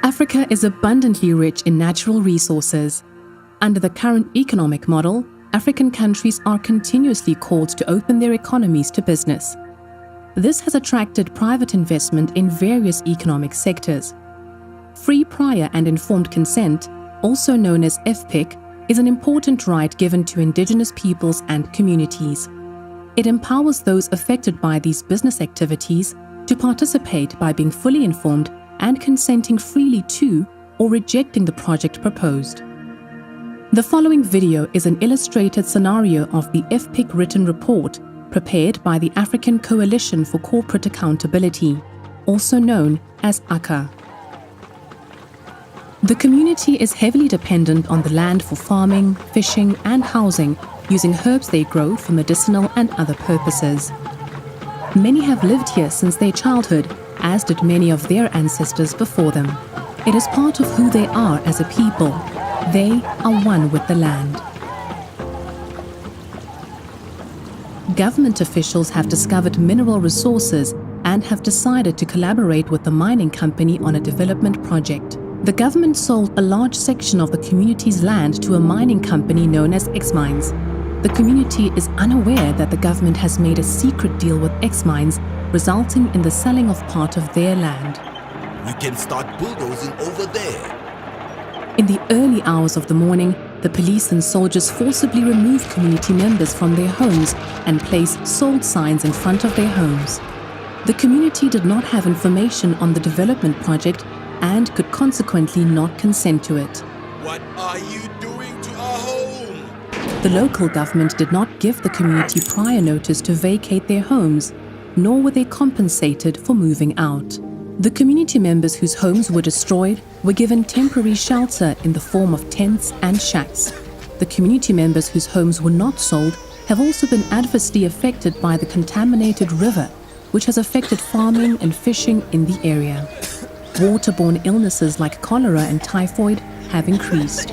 Africa is abundantly rich in natural resources. Under the current economic model, African countries are continuously called to open their economies to business. This has attracted private investment in various economic sectors. Free, prior and informed consent, also known as FPIC, is an important right given to indigenous peoples and communities. It empowers those affected by these business activities to participate by being fully informed and consenting freely to or rejecting the project proposed. The following video is an illustrated scenario of the FPIC written report prepared by the African Coalition for Corporate Accountability, also known as ACA. The community is heavily dependent on the land for farming, fishing and housing, using herbs they grow for medicinal and other purposes. Many have lived here since their childhood, as did many of their ancestors before them. It is part of who they are as a people. They are one with the land. Government officials have discovered mineral resources and have decided to collaborate with the mining company on a development project. The government sold a large section of the community's land to a mining company known as X-Mines. The community is unaware that the government has made a secret deal with X-Mines, resulting in the selling of part of their land. We can start bulldozing over there. In the early hours of the morning, the police and soldiers forcibly removed community members from their homes and placed sold signs in front of their homes. The community did not have information on the development project and could consequently not consent to it. What are you doing to our home? The local government did not give the community prior notice to vacate their homes, nor were they compensated for moving out. The community members whose homes were destroyed were given temporary shelter in the form of tents and shacks. The community members whose homes were not sold have also been adversely affected by the contaminated river, which has affected farming and fishing in the area. Waterborne illnesses like cholera and typhoid have increased.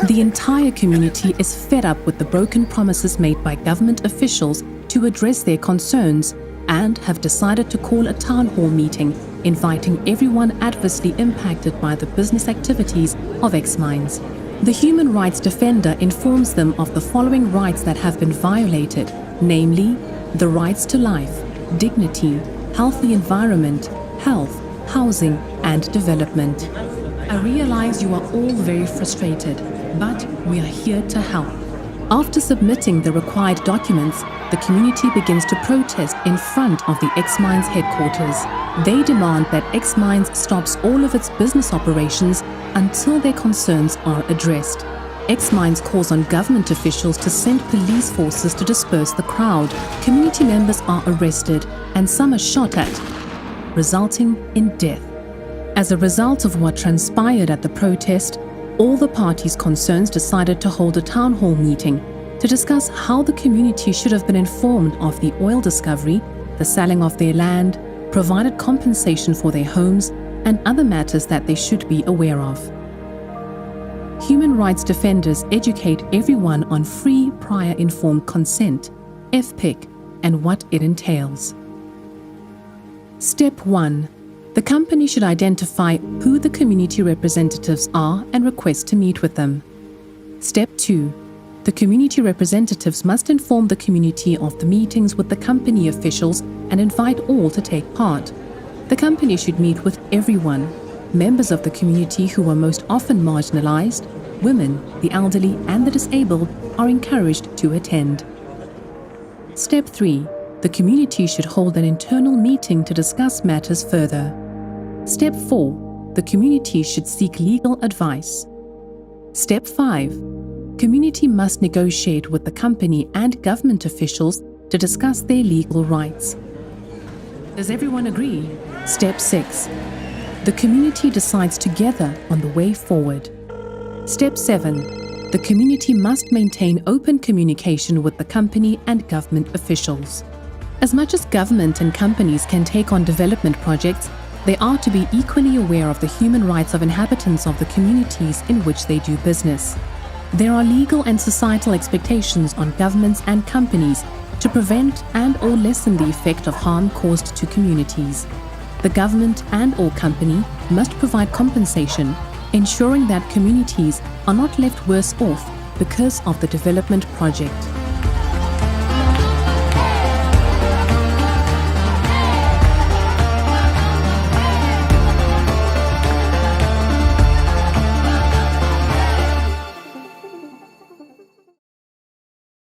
The entire community is fed up with the broken promises made by government officials to address their concerns and have decided to call a town hall meeting, inviting everyone adversely impacted by the business activities of X-Mines. The human rights defender informs them of the following rights that have been violated, namely, the rights to life, dignity, healthy environment, health, housing and development. I realize you are all very frustrated, but we are here to help. After submitting the required documents, the community begins to protest in front of the X-Mines headquarters. They demand that X-Mines stops all of its business operations until their concerns are addressed. X-Mines calls on government officials to send police forces to disperse the crowd. Community members are arrested and some are shot at, resulting in death. As a result of what transpired at the protest, all the parties concerned decided to hold a town hall meeting to discuss how the community should have been informed of the oil discovery, the selling of their land, provided compensation for their homes, and other matters that they should be aware of. Human rights defenders educate everyone on free, prior informed consent, FPIC, and what it entails. Step 1. The company should identify who the community representatives are and request to meet with them. Step 2. The community representatives must inform the community of the meetings with the company officials and invite all to take part. The company should meet with everyone. Members of the community who are most often marginalized, women, the elderly and the disabled are encouraged to attend. Step 3. The community should hold an internal meeting to discuss matters further. Step 4. The community should seek legal advice. Step 5. Community must negotiate with the company and government officials to discuss their legal rights. Does everyone agree? Step 6. The community decides together on the way forward. Step 7. The community must maintain open communication with the company and government officials. As much as government and companies can take on development projects, they are to be equally aware of the human rights of inhabitants of the communities in which they do business. There are legal and societal expectations on governments and companies to prevent and/or lessen the effect of harm caused to communities. The government and/or company must provide compensation, ensuring that communities are not left worse off because of the development project.